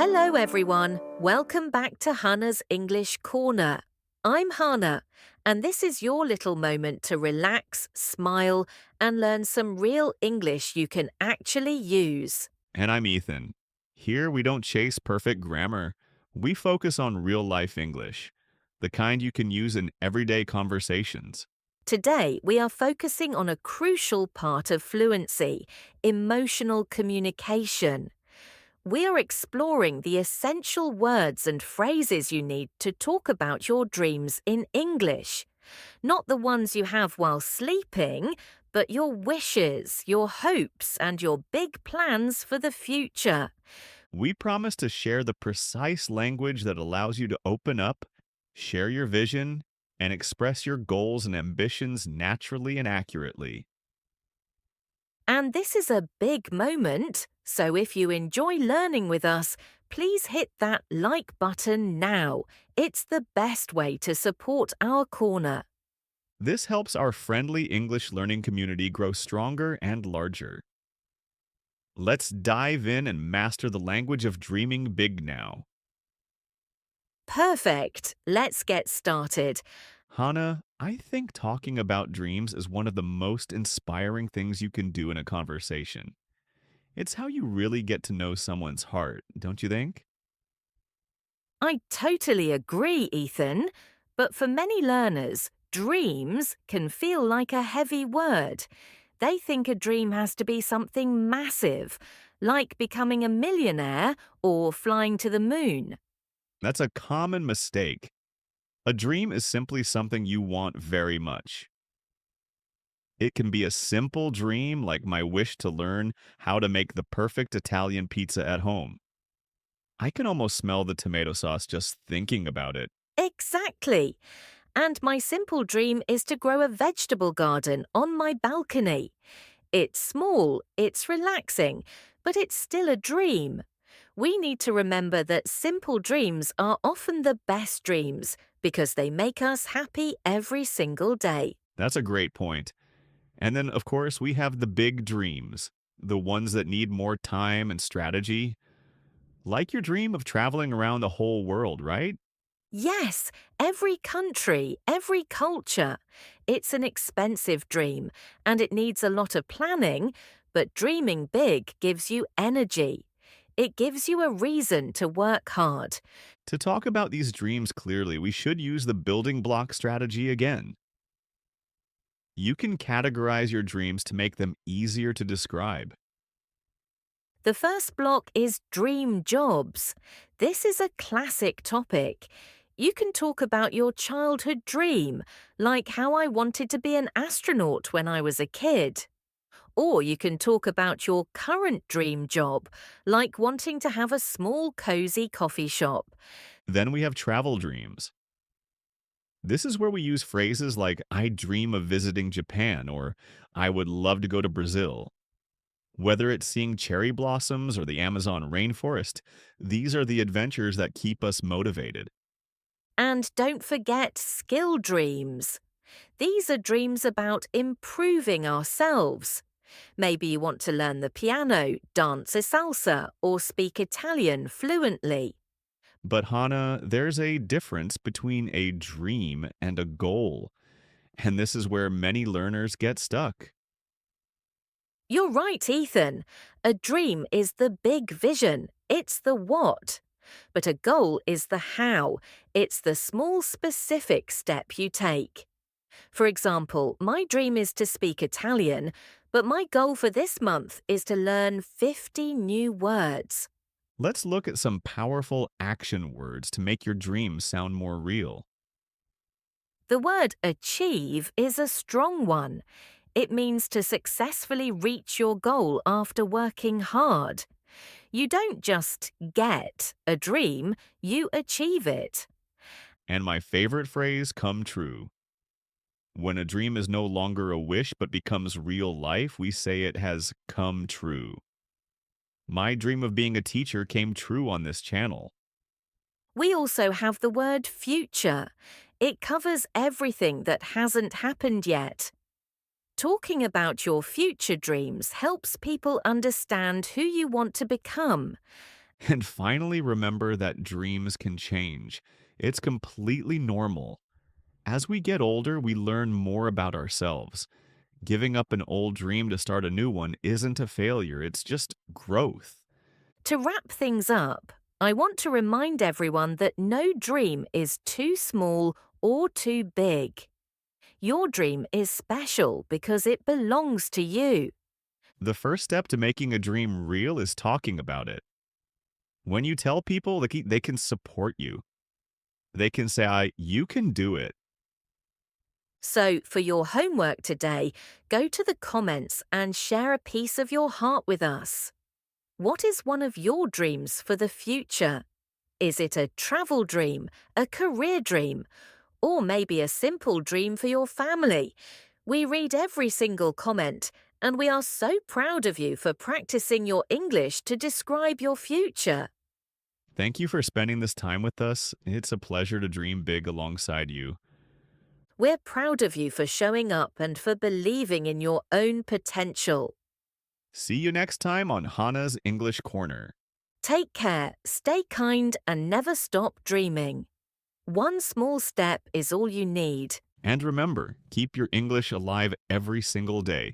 Hello, everyone. Welcome back to Hannah's English Corner. I'm Hannah, and this is your little moment to relax, smile, and learn some real English you can actually use. And I'm Ethan. Here we don't chase perfect grammar. We focus on real life English, the kind you can use in everyday conversations. Today, we are focusing on a crucial part of fluency, emotional communication. We are exploring the essential words and phrases you need to talk about your dreams in English. Not the ones you have while sleeping, but your wishes, your hopes, and your big plans for the future. We promise to share the precise language that allows you to open up, share your vision, and express your goals and ambitions naturally and accurately. And this is a big moment, so if you enjoy learning with us, please hit that like button now. It's the best way to support our corner. This helps our friendly English learning community grow stronger and larger. Let's dive in and master the language of dreaming big now. Perfect. Let's get started. Hannah, I think talking about dreams is one of the most inspiring things you can do in a conversation. It's how you really get to know someone's heart, don't you think? I totally agree, Ethan. But for many learners, dreams can feel like a heavy word. They think a dream has to be something massive, like becoming a millionaire or flying to the moon. That's a common mistake. A dream is simply something you want very much. It can be a simple dream like my wish to learn how to make the perfect Italian pizza at home. I can almost smell the tomato sauce just thinking about it. Exactly. And my simple dream is to grow a vegetable garden on my balcony. It's small, it's relaxing, but it's still a dream. We need to remember that simple dreams are often the best dreams because they make us happy every single day. That's a great point. And then, of course, we have the big dreams, the ones that need more time and strategy. Like your dream of traveling around the whole world, right? Yes, every country, every culture. It's an expensive dream and it needs a lot of planning, but dreaming big gives you energy. It gives you a reason to work hard. To talk about these dreams clearly, we should use the building block strategy again. You can categorize your dreams to make them easier to describe. The first block is dream jobs. This is a classic topic. You can talk about your childhood dream, like how I wanted to be an astronaut when I was a kid. Or you can talk about your current dream job, like wanting to have a small cozy coffee shop. Then we have travel dreams. This is where we use phrases like, I dream of visiting Japan, or I would love to go to Brazil. Whether it's seeing cherry blossoms or the Amazon rainforest, these are the adventures that keep us motivated. And don't forget skill dreams. These are dreams about improving ourselves. Maybe you want to learn the piano, dance a salsa, or speak Italian fluently. But Hannah, there's a difference between a dream and a goal, and this is where many learners get stuck. You're right, Ethan. A dream is the big vision. It's the what. But a goal is the how. It's the small specific step you take. For example, my dream is to speak Italian, but my goal for this month is to learn 50 new words. Let's look at some powerful action words to make your dreams sound more real. The word achieve is a strong one. It means to successfully reach your goal after working hard. You don't just get a dream, you achieve it. And my favorite phrase, come true. When a dream is no longer a wish but becomes real life, we say it has come true. My dream of being a teacher came true on this channel. We also have the word future. It covers everything that hasn't happened yet. Talking about your future dreams helps people understand who you want to become. And finally, remember that dreams can change. It's completely normal. As we get older, we learn more about ourselves. Giving up an old dream to start a new one isn't a failure, it's just growth. To wrap things up, I want to remind everyone that no dream is too small or too big. Your dream is special because it belongs to you. The first step to making a dream real is talking about it. When you tell people, they can support you. They can say, you can do it. So, for your homework today, go to the comments and share a piece of your heart with us. What is one of your dreams for the future? Is it a travel dream, a career dream, or maybe a simple dream for your family? We read every single comment, and we are so proud of you for practicing your English to describe your future. Thank you for spending this time with us. It's a pleasure to dream big alongside you. We're proud of you for showing up and for believing in your own potential. See you next time on Hana's English Corner. Take care, stay kind, and never stop dreaming. One small step is all you need. And remember, keep your English alive every single day.